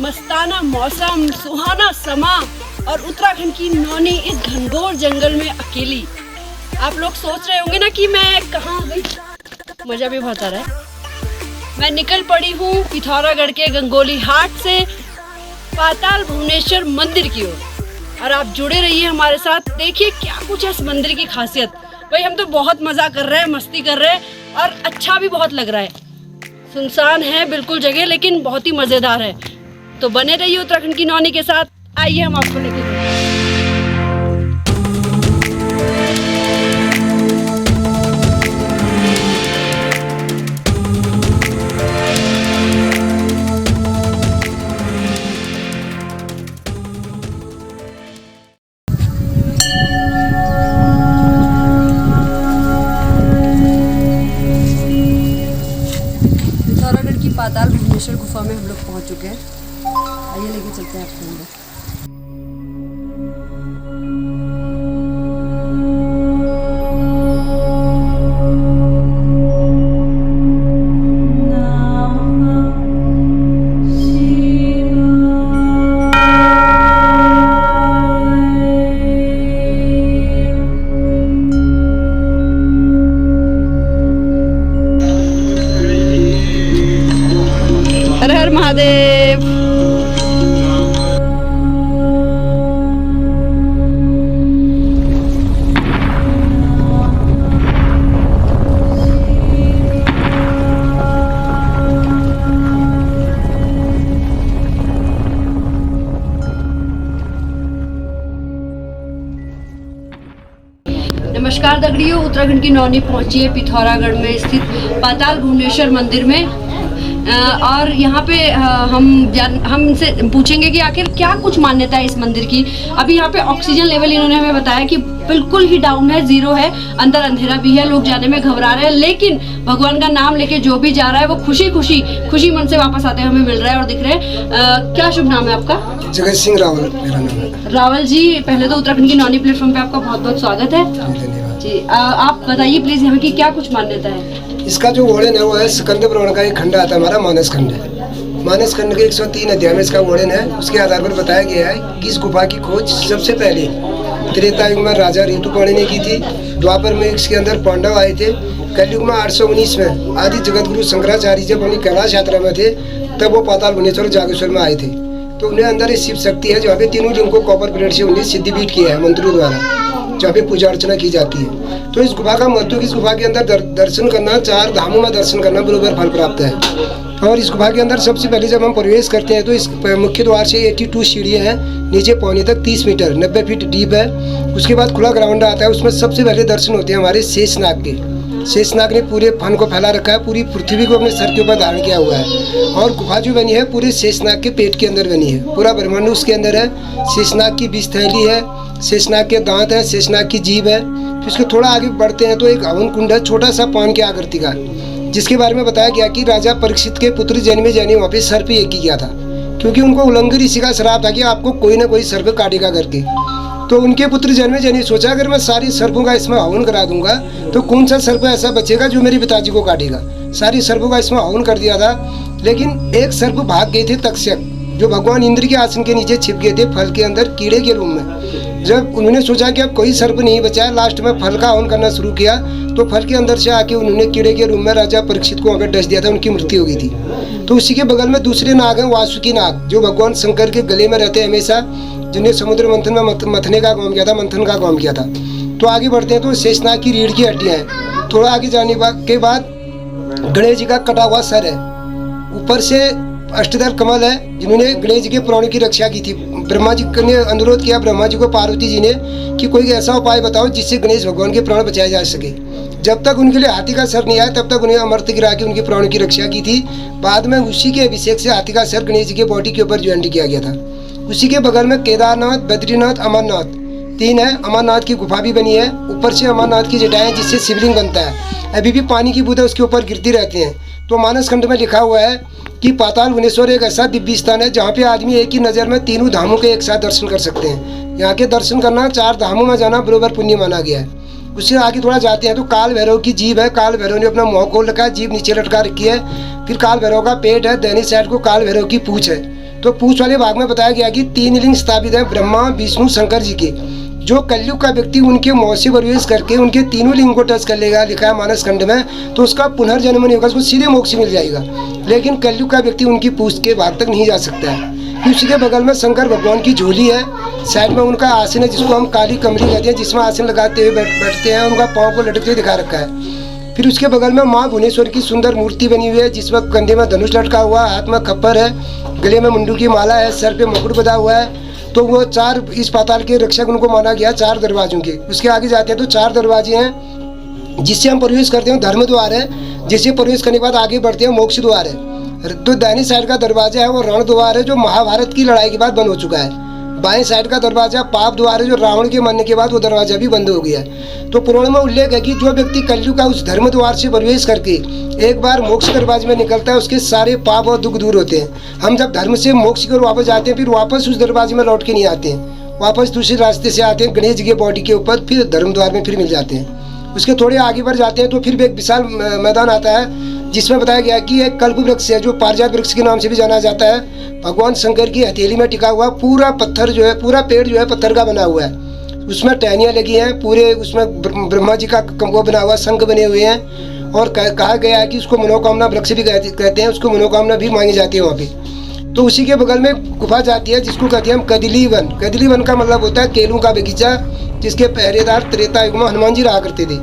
मस्ताना मौसम, सुहाना समा और उत्तराखंड की नौनी इस घनघोर जंगल में अकेली। आप लोग सोच रहे होंगे ना कि मैं कहाँ गई। मजा भी बहुत आ रहा है। मैं निकल पड़ी हूँ पिथौरागढ़ के गंगोली हाट से पाताल भुवनेश्वर मंदिर की ओर, और आप जुड़े रहिए हमारे साथ। देखिए क्या कुछ है इस मंदिर की खासियत। भाई हम तो बहुत मजा कर रहे हैं, मस्ती कर रहे हैं और अच्छा भी बहुत लग रहा है। सुनसान है बिल्कुल जगह, लेकिन बहुत ही मजेदार है। तो बने रहिए उत्तराखंड की नौनी के साथ। आइए हम आपको लेके पिथौरागढ़ की पाताल भुवनेश्वर गुफा में हम लोग पहुंच चुके हैं। आइए लेके चलते हैं आपको अंदर। हर हर महादेव। नमस्कार दगड़ियों, उत्तराखंड की नौनी पहुंची है पिथौरागढ़ में स्थित पाताल भुवनेश्वर मंदिर में। और यहाँ पे हम इनसे पूछेंगे कि आखिर क्या कुछ मान्यता है इस मंदिर की। अभी यहाँ पे ऑक्सीजन लेवल इन्होंने हमें बताया कि बिल्कुल ही डाउन है, 0 है। अंदर अंधेरा भी है, लोग जाने में घबरा रहे हैं, लेकिन भगवान का नाम लेके जो भी जा रहा है वो खुशी मन से वापस आते हमें मिल रहा है और दिख रहे हैं। क्या शुभ नाम है आपका? जगत सिंह रावल मेरा नाम है। रावल जी, पहले तो उत्तराखंड की नौनी प्लेटफॉर्म पे आपका बहुत बहुत स्वागत है जी। आप बताइए प्लीज यहाँ की क्या कुछ मान्यता है? इसका जो वर्णन है वो है स्कंद पुराण का एक खंड आता है, हमारा मानस खंड है। मानस खंड के 103 अध्याय में इसका वर्णन है। उसके आधार पर बताया गया है कि इस गुफा की खोज सबसे पहले त्रेता युग में राजा ऋतुपर्णी ने की थी। द्वापर में इसके अंदर पांडव आए थे। कलयुग में 819 में आदि जगत गुरु शंकराचार्य जब अपनी कैलाश यात्रा में थे, तब वो पाताल भुवनेश्वर जागेश्वर में आए थे। तो उन्हें अंदर शिव शक्ति है, जहाँ पे तीनों लिंग को कॉपर प्लेट से उन्हें सिद्धिपीठ किया है मंत्रों द्वारा, जहाँ पे पूजा अर्चना की जाती है। तो इस गुफा का महत्व, इस गुफा के अंदर दर्शन करना, 4 धामों में दर्शन करना बराबर फल प्राप्त है। और इस गुफा के अंदर सबसे पहले जब हम प्रवेश करते हैं तो इस मुख्य द्वार से 82 सीढ़ियाँ हैं, नीचे पौने तक 30 मीटर 90 फीट डीप है। उसके बाद खुला ग्राउंड आता है, उसमें सबसे पहले दर्शन होते हैं हमारे शेषनाग के। शेषनाग ने पूरे फन को फैला रखा है, पूरी पृथ्वी को अपने सर के ऊपर धारण किया हुआ है। और गुफा जो बनी है पूरे शेषनाग के पेट के अंदर बनी है, पूरा ब्रह्मांड उसके अंदर है। शेषनाग की बीज थैली है, शेषनाग के दांत है, शेषनाग की जीभ है। तो इसको थोड़ा आगे बढ़ते हैं तो एक हवन कुंड है, छोटा सा पान की आकृति का, जिसके बारे में बताया गया कि राजा परीक्षित के पुत्र जन्मे जाने वहाँ पे सर्प यज्ञ किया था, क्योंकि उनको उल्लंघ ऋषि का श्राप था कि आपको कोई ना कोई सर्प काटेगा करके। तो उनके पुत्र जन्मे जाने सोचा अगर मैं सारी सर्पों का इसमें हवन करा दूंगा तो कौन सा सर्प ऐसा बचेगा जो मेरे पिताजी को काटेगा। सारी सर्पों का इसमें हवन कर दिया था, लेकिन एक सर्प भाग गए थे, तक्षक, जो भगवान इंद्र के आसन के नीचे छिप गए थे फल के अंदर कीड़े के रूप में। जब उन्होंने सोचा कि अब कोई सर्प नहीं बचा है, लास्ट में फल का हवन करना शुरू किया तो फल के अंदर से आके उन्होंने कीड़े के रूप में राजा परीक्षित को वहाँ पे डस दिया था, उनकी मृत्यु हो गई थी। तो उसी के बगल में दूसरे नाग हैं वासुकी नाग, जो भगवान शंकर के गले में रहते हैं हमेशा, जिन्हें समुद्र मंथन में मथने का काम किया था, मंथन का काम किया था। तो आगे बढ़ते हैं तो शेषनाग की रीढ़ की हड्डियाँ हैं। थोड़ा आगे जाने के बाद गणेश जी का कटा हुआ सर है, ऊपर से अष्टदल कमल है, जिन्होंने गणेश जी के प्राणों की रक्षा की थी। ब्रह्मा जी ने अनुरोध किया ब्रह्मा जी को पार्वती जी ने कि कोई ऐसा उपाय बताओ जिससे गणेश भगवान के प्राण बचाए जा सके। जब तक उनके लिए हाथी का सर नहीं आया तब तक उन्हें अमृत गिरा के उनके प्राणों की रक्षा की थी। बाद में उसी के अभिषेक से हाथी का सर गणेश जी के बॉडी के ऊपर ज्वाइंट किया गया था। उसी के बगल में केदारनाथ, बद्रीनाथ, अमरनाथ 3 है। अमरनाथ की गुफा भी बनी है, ऊपर से अमरनाथ की जटाएं जिससे शिवलिंग बनता है। अभी भी पानी की बूंदें उसके ऊपर गिरती रहती हैं। तो मानस खंड में लिखा हुआ है कि पाताल भुवनेश्वर एक ऐसा दिव्य स्थान है जहाँ पे आदमी एक ही नज़र में तीनों धामों के एक साथ दर्शन कर सकते हैं। यहाँ के दर्शन करना 4 धामों में जाना बराबर पुण्य माना गया है। उससे आगे थोड़ा जाते हैं तो काल भैरव की जीभ है। काल भैरव ने अपना मुँह खोल रखा है, जीभ नीचे लटका रखी है। फिर काल भैरव का पेट है, दाहिनी साइड को काल भैरव की पूंछ है। तो पूछ वाले भाग में बताया गया कि 3 लिंग स्थापित है ब्रह्मा विष्णु शंकर जी के। जो कलयुग का व्यक्ति उनके मौत से प्रवेश करके उनके तीनों लिंग को टच कर लेगा, लिखा है मानस खंड में, तो उसका पुनर्जन्म नहीं होगा, उसको सीधे मोक्ष मिल जाएगा। लेकिन कलयुग का व्यक्ति उनकी पूछ के भाग तक नहीं जा सकता है। फिर उसी के बगल में शंकर भगवान की झोली है, साइड में उनका आसन है जिसको हम काली कमरी कहते हैं, जिसमें आसन लगाते हुए बैठते हैं, उनका पाँव को लटकते हुए दिखा रखा है। फिर उसके बगल में माँ भुवनेश्वर की सुंदर मूर्ति बनी हुई है, जिसमें कंधे में धनुष लटका हुआ, हाथ में खप्पर है, गले में मुंडू की माला है, सर पे मुकुट बंधा हुआ है। तो वो 4 इस पाताल के रक्षक उनको माना गया, 4 दरवाजों के। उसके आगे जाते हैं तो 4 दरवाजे हैं जिससे हम प्रवेश करते हैं, धर्म द्वार है, जिससे प्रवेश करने के बाद आगे बढ़ते हैं मोक्ष द्वार है। तो दाहिनी साइड का दरवाजा है वो रण द्वार है, जो महाभारत की लड़ाई के बाद बंद हो चुका है। बाएं साइड का दरवाजा पाप द्वार है, जो रावण के मरने के बाद वो दरवाजा भी बंद हो गया है। तो पुराण में उल्लेख है कि जो व्यक्ति कलयुग का उस धर्म द्वार से प्रवेश करके एक बार मोक्ष दरवाजे में निकलता है, उसके सारे पाप और दुख दूर होते हैं। हम जब धर्म से मोक्ष की ओर वापस जाते हैं, फिर वापस उस दरवाजे में लौट के नहीं आते हैं, वापस दूसरे रास्ते से आते हैं, गणेश जी के बॉडी के ऊपर, फिर धर्म द्वार में फिर मिल जाते हैं। उसके थोड़े आगे बढ़ जाते हैं तो फिर एक विशाल मैदान आता है, जिसमें बताया गया कि एक कल्प वृक्ष है, जो पारिजात वृक्ष के नाम से भी जाना जाता है। भगवान शंकर की हथेली में टिका हुआ पूरा पत्थर जो है, पूरा पेड़ जो है पत्थर का बना हुआ है, उसमें टहनियाँ लगी हैं, पूरे उसमें ब्रह्मा जी का वो बना हुआ, शंख बने हुए हैं। और कहा गया है कि उसको मनोकामना वृक्ष भी कहते हैं, उसको मनोकामना भी मांगी जाती है वहाँ पे। तो उसी के बगल में गुफा जाती है जिसको कहते हैं हम कदिली वन। कदिली वन का मतलब होता है केलों का बगीचा, जिसके पहरेदार त्रेता युग में हनुमान जी रहा करते थे।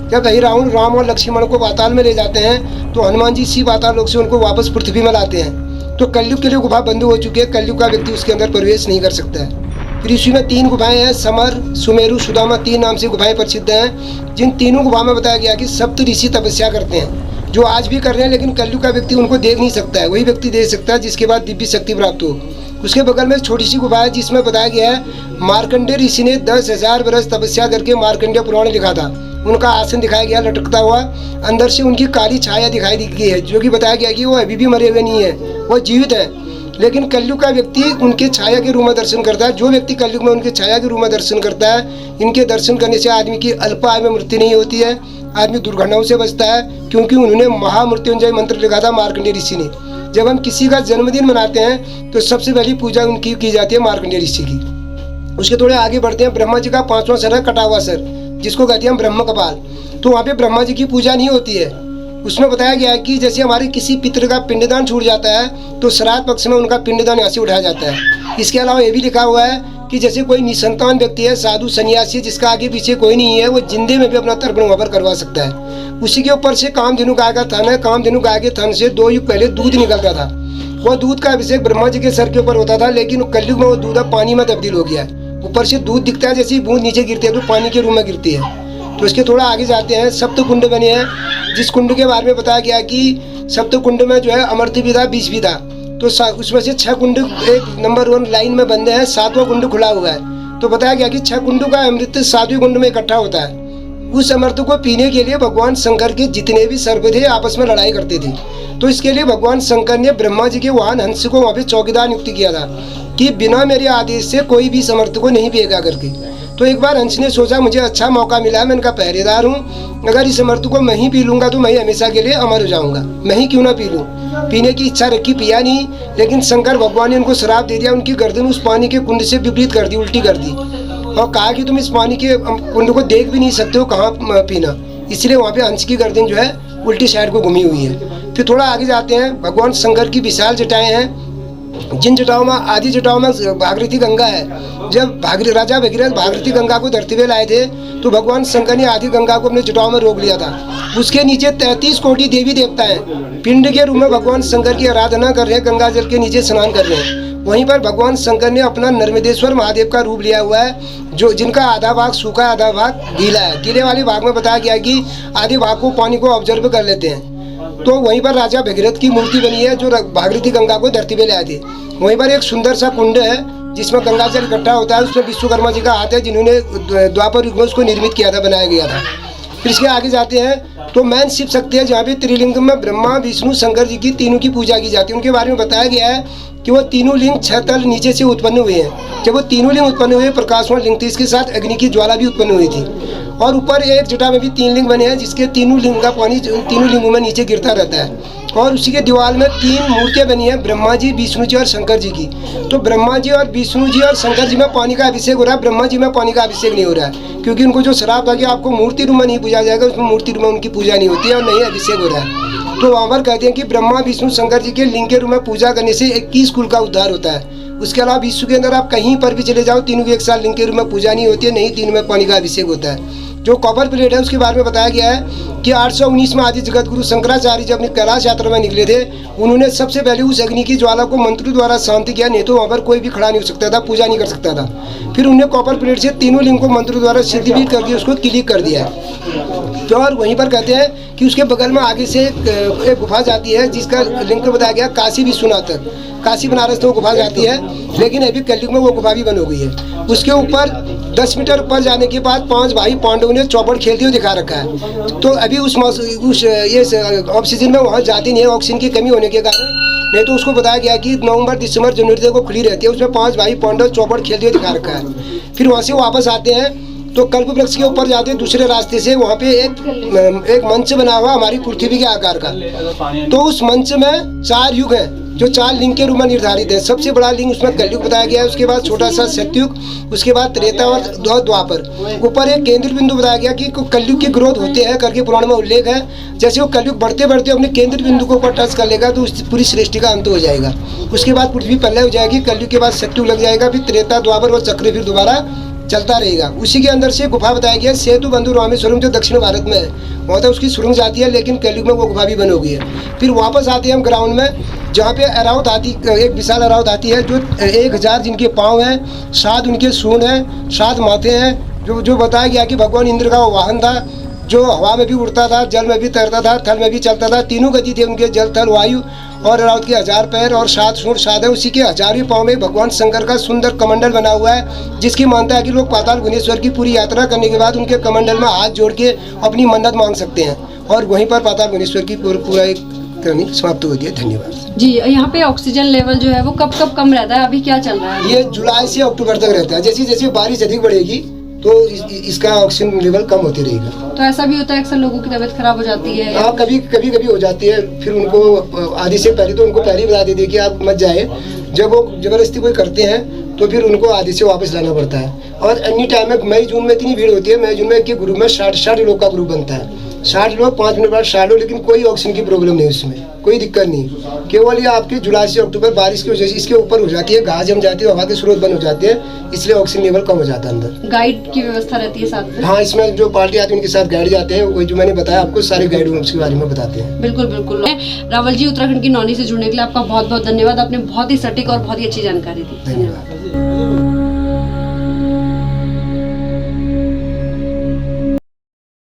जब रावण राम और लक्ष्मण को पाताल में ले जाते हैं तो हनुमान जी इसी पाताल लोक से उनको वापस पृथ्वी में लाते हैं। तो कलयुग के लिए गुफा बंद हो चुकी है, कलयुग का व्यक्ति उसके अंदर प्रवेश नहीं कर सकता है। फिर इसी में 3 गुफाएं हैं, समर, सुमेरु, सुदामा, 3 नाम से गुफाएं प्रसिद्ध हैं। जिन तीनों गुफा में बताया गया कि सप्त ऋषि तपस्या करते हैं, जो आज भी कर रहे हैं, लेकिन कलयुग का व्यक्ति उनको देख नहीं सकता है, वही व्यक्ति देख सकता है जिसके बाद दिव्य शक्ति प्राप्त हो। उसके बगल में छोटी सी गुफा है जिसमें बताया गया है मार्कंडेय ऋषि ने 10,000 वर्ष तपस्या करके मार्कंडेय पुराण लिखा था। उनका आसन दिखाया गया लटकता हुआ, अंदर से उनकी काली छाया दिखाई दी गई है, जो कि बताया गया कि वो अभी भी मरे हुए नहीं है, वो जीवित है। लेकिन कलयुग का व्यक्ति उनके छाया के रूप में दर्शन करता है। जो व्यक्ति कलयुग में उनके छाया के रूप में दर्शन करता है, इनके दर्शन करने से आदमी की अल्प आयु में मृत्यु नहीं होती है, आदमी दुर्घटनाओं से बचता है, क्योंकि उन्होंने महामृत्युंजय मंत्र लिखा था मार्कंडेय ऋषि ने। जब हम किसी का जन्मदिन मनाते हैं तो सबसे पहली पूजा उनकी की जाती है मार्कंडेय ऋषि की। उसके थोड़े आगे बढ़ते हैं, ब्रह्मा जी का 5वां सर है कटा हुआ सर, जिसको कहते हैं ब्रह्म कपाल। तो वहाँ पे ब्रह्मा जी की पूजा नहीं होती है। उसमें बताया गया है कि जैसे हमारे किसी पितृ का पिंडदान छूट जाता है तो श्राद्ध पक्ष में उनका पिंडदान यहाँ से उठाया जाता है। इसके अलावा ये भी लिखा हुआ है कि जैसे कोई निसंतान व्यक्ति है, साधु सन्यासी, जिसका आगे पीछे कोई नहीं है, वो जिंदे में भी अपना तर्पण वहाँ पर करवा सकता है। उसी के ऊपर से कामधेनु गाय का थन है, कामधेनु गाय के थन से 2 युग पहले दूध निकलता था। वो दूध का अभिषेक ब्रह्मा जी के सर के ऊपर होता था, लेकिन कलयुग में वो दूध अब पानी में तब्दील हो गया है। ऊपर से दूध दिखता है, जैसे ही बूंद नीचे गिरती है तो पानी के रूप में गिरती है। तो इसके थोड़ा आगे जाते हैं, सप्त कुंड बने हैं, जिस कुंड के बारे में बताया गया कि सप्त कुंड में जो है अमृत भी था, बीज भी था। तो उसमें से 6 कुंड एक नंबर 1 लाइन में बंदे हैं, 7वां कुंड खुला हुआ है। तो बताया गया कि 6 कुंडों का अमृत 7वें कुंड में इकट्ठा होता है। उस अमृत को पीने के लिए भगवान शंकर के जितने भी सर्प थे आपस में लड़ाई करते थे। तो इसके लिए भगवान शंकर ने ब्रह्मा जी के वाहन हंस को वहाँ पे चौकीदार नियुक्त किया था कि बिना मेरे आदेश से कोई भी समर्थ को नहीं पिएगा करके। तो एक बार हंस ने सोचा मुझे अच्छा मौका मिला है, मैं इनका पहरेदार हूँ, अगर इस अमृत को मैं ही पी लूँगा तो मैं ही हमेशा के लिए अमर हो जाऊँगा, मैं ही क्यों ना पी लूँ। पीने की इच्छा रखी, पिया नहीं, लेकिन शंकर भगवान ने उनको श्राप दे दिया, उनकी गर्दन उस पानी के कुंड से विपरीत कर दी, उल्टी कर दी, और कहा कि तुम इस पानी के कुंड को देख भी नहीं सकते हो, कहाँ पीना। इसलिए वहाँ पे हंस की गर्दन जो है उल्टी साइड को घूमी हुई है। फिर थोड़ा आगे जाते हैं, भगवान शंकर की विशाल जटाएं हैं, जिन जटाओं में आदि जटाओं में भागीरथी गंगा है। जब राजा भगीरथ भागीरथी गंगा को धरती पे लाए थे तो भगवान शंकर ने आदि गंगा को अपने जटाओं में रोक लिया था। उसके नीचे 33 कोटि देवी देवता हैं, पिंड के रूप में भगवान शंकर की आराधना कर रहे हैं, गंगा जल के नीचे स्नान कर रहे हैं। वहीं पर भगवान शंकर ने अपना नर्मदेश्वर महादेव का रूप लिया हुआ है, जो जिनका आधा भाग सूखा आधा भाग गीला है। गीले वाले भाग में बताया गया कि आधे भाग को पानी को ऑब्जर्व कर लेते हैं। तो वहीं पर राजा भगीरथ की मूर्ति बनी है, जो भागीरथी गंगा को धरती पे लाए थे। वहीं पर एक सुंदर सा कुंड है जिसमें गंगा जल इकट्ठा होता है, उसमें विश्वकर्मा जी का हाथ है, जिन्होंने द्वापर युग में उसको निर्मित किया था, बनाया गया था। फिर इसके आगे जाते हैं तो मैन शिव शक्ति है, जहाँ पे त्रिलिंग में ब्रह्मा विष्णु शंकर जी की तीनों की पूजा की जाती है। उनके बारे में बताया गया है कि वो तीनों लिंग 6 तल नीचे से उत्पन्न हुए हैं। जब वो तीनों लिंग उत्पन्न हुए, प्रकाशवान लिंग थे, इसके साथ अग्नि की ज्वाला भी उत्पन्न हुई थी। और ऊपर एक जटा में भी 3 लिंग बने हैं, जिसके तीनों लिंग का पानी तीनों लिंगों में नीचे गिरता रहता है। और उसी के दीवार में 3 मूर्तियां बनी हैं, ब्रह्मा जी, विष्णु जी और शंकर जी की। तो ब्रह्मा जी और विष्णु जी और शंकर जी में पानी का अभिषेक हो रहा है, ब्रह्मा जी में पानी का अभिषेक नहीं हो रहा है, क्योंकि उनको जो श्राप था कि आपको मूर्ति रूप में नहीं पूजा जाएगा, उसमें मूर्ति रूप में उनकी पूजा नहीं होती है और नहीं अभिषेक हो रहा है। तो वहाँ पर कहते हैं कि ब्रह्मा विष्णु शंकर जी के लिंग के रूप में पूजा करने से 21 कुल का उद्धार होता है। उसके अलावा विश्व के अंदर आप कहीं पर भी चले जाओ, तीनों की एक साथ लिंग के रूप में पूजा नहीं होती है, नहीं तीनों में पानी का अभिषेक होता है। जो कॉपर प्लेट है उसके बारे में बताया गया है कि 819 में आदि जगत गुरु शंकराचार्य जब अपनी कैलाश यात्रा में निकले थे, उन्होंने सबसे पहले उस अग्नि की ज्वाला को मंत्र द्वारा शांति किया, नहीं तो वहाँ पर कोई भी खड़ा नहीं हो सकता था, पूजा नहीं कर सकता था। फिर उन्होंने कॉपर प्लेट से तीनों लिंग को मंत्र द्वारा सिद्धि भी करके उसको क्लिक कर दिया है। तो और वहीं पर कहते हैं कि उसके बगल में आगे से एक गुफा जाती है, जिसका लिंक बताया गया काशी विश्वनाथ तक, काशी बनारस तो वो गुफा जाती है, लेकिन अभी कलयुग में वो गुफा भी बन हो गई है। उसके ऊपर 10 मीटर ऊपर जाने के बाद 5 भाई पांडवों ने चौपड़ खेलते हुए दिखा रखा है। तो अभी उस ये ऑक्सीजन में वहाँ जाती नहीं है, ऑक्सीजन की कमी होने के कारण, नहीं तो उसको बताया गया कि नवंबर दिसंबर जनवरी को खुली रहती है। उसमें 5 भाई पांडव चौपड़ खेलते हुए दिखा रखा है। फिर वहाँ से वापस आते हैं तो कल्प वृक्ष के ऊपर जाते हैं दूसरे रास्ते से, वहाँ पे एक मंच बना हुआ हमारी पृथ्वी के आकार का। तो उस मंच में 4 युग हैं, जो 4 लिंग के रूप में निर्धारित है। सबसे बड़ा लिंग उसमें कलयुग बताया गया है, उसके बाद छोटा सा सतयुग, उसके बाद त्रेता और द्वापर। ऊपर एक केंद्र बिंदु बताया गया कि कलयुग की ग्रोथ होते हैं करके पुराण में उल्लेख है। जैसे वो कलयुग बढ़ते बढ़ते अपने केंद्र बिंदु को ऊपर टच कर लेगा तो उस पूरी सृष्टि का अंत हो जाएगा। उसके बाद पृथ्वी प्रलय हो जाएगी, कलयुग के बाद सतयुग लग जाएगा, फिर त्रेता द्वापर और चक्र फिर दोबारा चलता रहेगा। उसी के अंदर से गुफा बताया गया सेतु बंधु रामेश्वरम, जो दक्षिण भारत में है, वहाँ तक उसकी सुरंग जाती है, लेकिन कलयुग में वो गुफा भी बन हो गई है। फिर वापस आते हैं हम ग्राउंड में, जहाँ पे अरावत हाथी, एक विशाल अरावत हाथी है, जो 1000 जिनके पाँव हैं, 7 उनके सूंड हैं, 7 माथे हैं। जो बताया गया कि भगवान इंद्र का वो वाहन था, जो हवा में भी उड़ता था, जल में भी तैरता था, थल में भी चलता था, तीनों गति थे उनके, जल थल वायु। और अरावत के 1000 पैर और 7 सूंड 7 है। उसी के 1000वें पाँव में भगवान शंकर का सुंदर कमंडल बना हुआ है, जिसकी मानता है कि लोग पाताल भुवनेश्वर की पूरी यात्रा करने के बाद उनके कमंडल में हाथ जोड़ के अपनी मन्नत मांग सकते हैं, और वहीं पर पाताल भुवनेश्वर की पूरा एक करनी समाप्त होती है। धन्यवाद जी। यहाँ पे ऑक्सीजन लेवल जो है वो कब कब कम रहता है, अभी क्या चल रहा है? ये जुलाई से अक्टूबर तक रहता है। जैसे जैसे बारिश अधिक बढ़ेगी तो इसका ऑक्सीजन लेवल कम होती रहेगा। तो ऐसा भी होता है अक्सर लोगों की तबीयत खराब हो जाती है? हाँ, कभी हो जाती है। फिर उनको आदि से पहले तो उनको पहले ही बता देते हैं कि आप मत जाए। जब वो जबरदस्ती कोई करते हैं तो फिर उनको आदि से वापस लाना पड़ता है। और अन्य टाइम में मई जून में इतनी भीड़ होती है, मई जून में एक ग्रुप में 60 लोग का ग्रुप बनता है, 60 लोग 5 मिनट बाद 60 लोग, लेकिन कोई ऑक्सीजन की प्रॉब्लम नहीं, उसमें कोई दिक्कत नहीं। केवल ये आपकी जुलाई से अक्टूबर बारिश की वजह से इसके ऊपर हो जाती है, घास जम जाती है, हवा के स्रोत बंद हो जाते हैं, इसलिए ऑक्सीजन लेवल कम हो जाता है अंदर। गाइड की व्यवस्था रहती है साथ में? हाँ, इसमें जो पार्टी आती है उनके साथ गाइड जाते हैं, वही जो मैंने बताया आपको, सारे गाइड उसके बारे में बताते हैं। बिल्कुल बिल्कुल। रावल जी, उत्तराखंड की नौनी से जुड़ने के लिए आपका बहुत बहुत धन्यवाद। आपने बहुत ही सटीक और बहुत ही अच्छी जानकारी दी। धन्यवाद।